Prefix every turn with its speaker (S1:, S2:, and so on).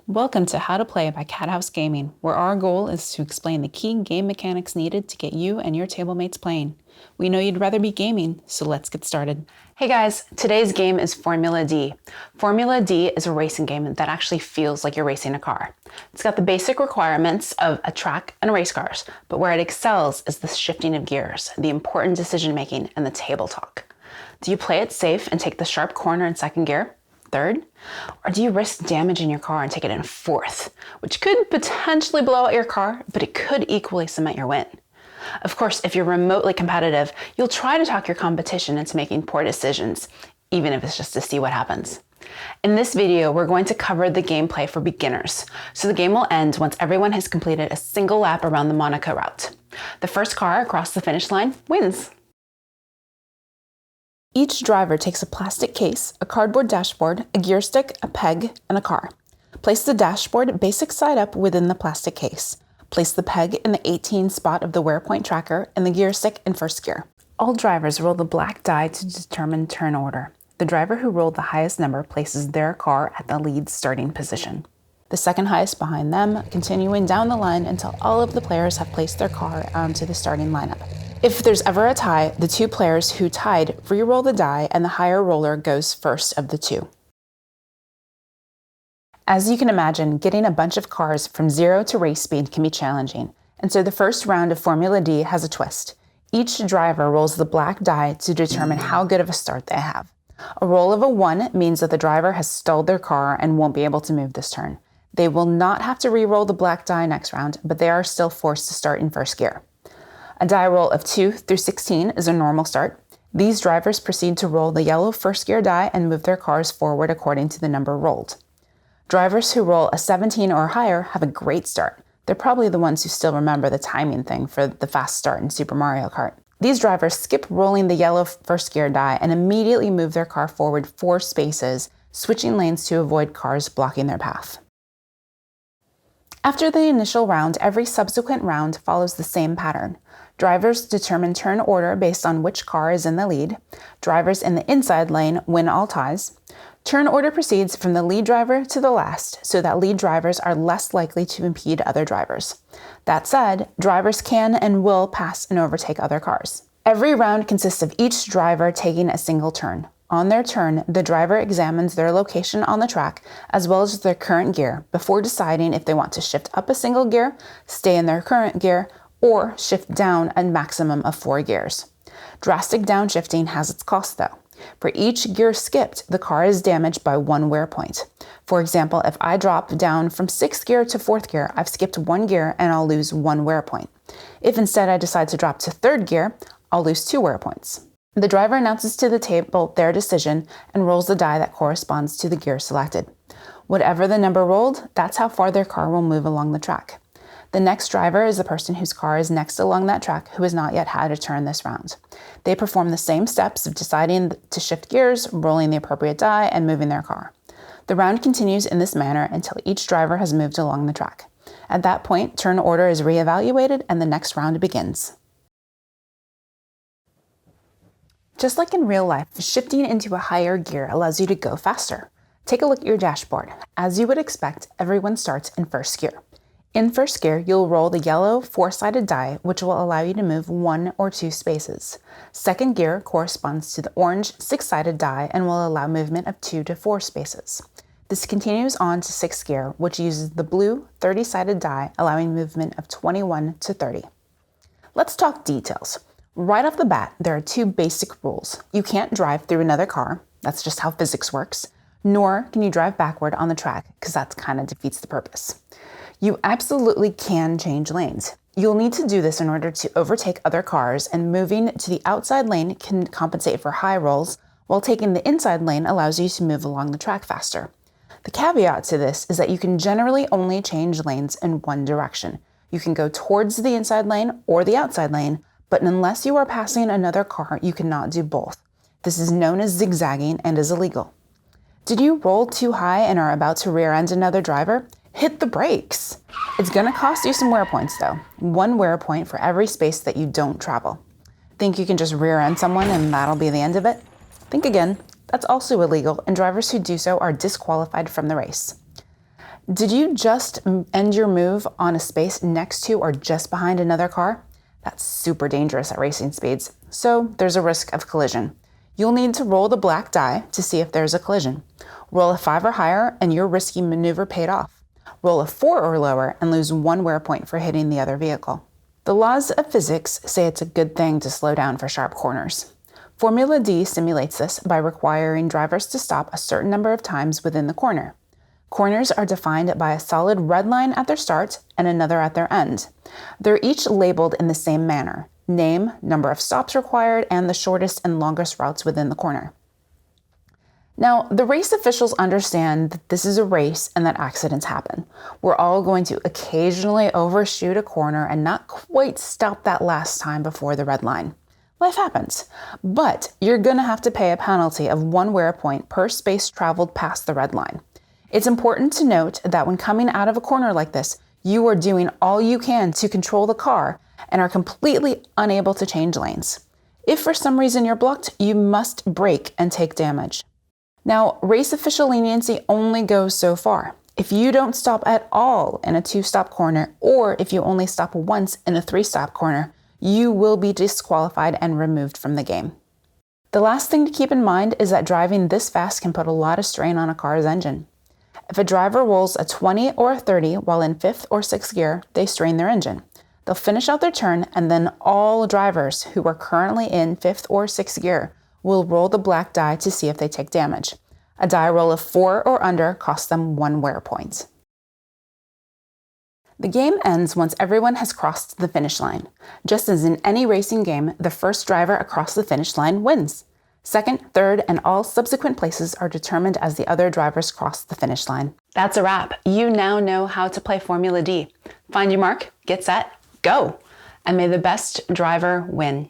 S1: Welcome to How to Play by Cathouse Gaming, where our goal is to explain the key game mechanics needed to get you and your table mates playing. We know you'd rather be gaming, so let's get started. Hey guys, today's game is Formula D. Formula D is a racing game that actually feels like you're racing a car. It's got the basic requirements of a track and race cars, but where it excels is the shifting of gears, the important decision making, and the table talk. Do you play it safe and take the sharp corner in second gear? Third? Or do you risk damaging your car and take it in fourth, which could potentially blow out your car, but it could equally cement your win? Of course, if you're remotely competitive, you'll try to talk your competition into making poor decisions, even if it's just to see what happens. In this video, we're going to cover the gameplay for beginners, so the game will end once everyone has completed a single lap around the Monaco route. The first car across the finish line wins. Each driver takes a plastic case, a cardboard dashboard, a gear stick, a peg, and a car. Place the dashboard basic side up within the plastic case. Place the peg in the 18 spot of the wear point tracker and the gear stick in first gear. All drivers roll the black die to determine turn order. The driver who rolled the highest number places their car at the lead starting position. The second highest behind them, continuing down the line until all of the players have placed their car onto the starting lineup. If there's ever a tie, the two players who tied re-roll the die and the higher roller goes first of the two. As you can imagine, getting a bunch of cars from 0 to race speed can be challenging, and so the first round of Formula D has a twist. Each driver rolls the black die to determine how good of a start they have. A roll of a 1 means that the driver has stalled their car and won't be able to move this turn. They will not have to re-roll the black die next round, but they are still forced to start in first gear. A die roll of 2 through 16 is a normal start. These drivers proceed to roll the yellow first gear die and move their cars forward according to the number rolled. Drivers who roll a 17 or higher have a great start. They're probably the ones who still remember the timing thing for the fast start in Super Mario Kart. These drivers skip rolling the yellow first gear die and immediately move their car forward 4 spaces, switching lanes to avoid cars blocking their path. After the initial round, every subsequent round follows the same pattern. Drivers determine turn order based on which car is in the lead. Drivers in the inside lane win all ties. Turn order proceeds from the lead driver to the last, so that lead drivers are less likely to impede other drivers. That said, drivers can and will pass and overtake other cars. Every round consists of each driver taking a single turn. On their turn, the driver examines their location on the track as well as their current gear before deciding if they want to shift up a single gear, stay in their current gear, or shift down a maximum of 4 gears. Drastic downshifting has its cost though. For each gear skipped, the car is damaged by 1 wear point. For example, if I drop down from 6th gear to 4th gear, I've skipped 1 gear and I'll lose 1 wear point. If instead I decide to drop to 3rd gear, I'll lose 2 wear points. The driver announces to the table their decision and rolls the die that corresponds to the gear selected. Whatever the number rolled, that's how far their car will move along the track. The next driver is the person whose car is next along that track who has not yet had a turn this round. They perform the same steps of deciding to shift gears, rolling the appropriate die, and moving their car. The round continues in this manner until each driver has moved along the track. At that point, turn order is reevaluated and the next round begins. Just like in real life, shifting into a higher gear allows you to go faster. Take a look at your dashboard. As you would expect, everyone starts in first gear. In first gear, you'll roll the yellow 4-sided die, which will allow you to move 1 or 2 spaces. Second gear corresponds to the orange 6-sided die and will allow movement of 2 to 4 spaces. This continues on to 6th gear, which uses the blue 30-sided die, allowing movement of 21 to 30. Let's talk details. Right off the bat, there are 2 basic rules. You can't drive through another car, that's just how physics works, nor can you drive backward on the track, because that kind of defeats the purpose. You absolutely can change lanes. You'll need to do this in order to overtake other cars, and moving to the outside lane can compensate for high rolls, while taking the inside lane allows you to move along the track faster. The caveat to this is that you can generally only change lanes in one direction. You can go towards the inside lane or the outside lane, but unless you are passing another car, you cannot do both. This is known as zigzagging and is illegal. Did you roll too high and are about to rear-end another driver? Hit the brakes. It's gonna cost you some wear points though. 1 wear point for every space that you don't travel. Think you can just rear-end someone and that'll be the end of it? Think again. That's also illegal, and drivers who do so are disqualified from the race. Did you just end your move on a space next to or just behind another car? That's super dangerous at racing speeds, so there's a risk of collision. You'll need to roll the black die to see if there's a collision. Roll a 5 or higher and your risky maneuver paid off. Roll a 4 or lower and lose 1 wear point for hitting the other vehicle. The laws of physics say it's a good thing to slow down for sharp corners. Formula D simulates this by requiring drivers to stop a certain number of times within the corner. Corners are defined by a solid red line at their start and another at their end. They're each labeled in the same manner: name, number of stops required, and the shortest and longest routes within the corner. Now, the race officials understand that this is a race and that accidents happen. We're all going to occasionally overshoot a corner and not quite stop that last time before the red line. Life happens, but you're going to have to pay a penalty of 1 wear point per space traveled past the red line. It's important to note that when coming out of a corner like this, you are doing all you can to control the car and are completely unable to change lanes. If for some reason you're blocked, you must brake and take damage. Now, race official leniency only goes so far. If you don't stop at all in a 2-stop corner, or if you only stop once in a 3-stop corner, you will be disqualified and removed from the game. The last thing to keep in mind is that driving this fast can put a lot of strain on a car's engine. If a driver rolls a 20 or a 30 while in 5th or 6th gear, they strain their engine. They'll finish out their turn, and then all drivers who are currently in 5th or 6th gear will roll the black die to see if they take damage. A die roll of 4 or under costs them 1 wear point. The game ends once everyone has crossed the finish line. Just as in any racing game, the first driver across the finish line wins. Second, third, and all subsequent places are determined as the other drivers cross the finish line. That's a wrap. You now know how to play Formula D. Find your mark, get set, go! And may the best driver win.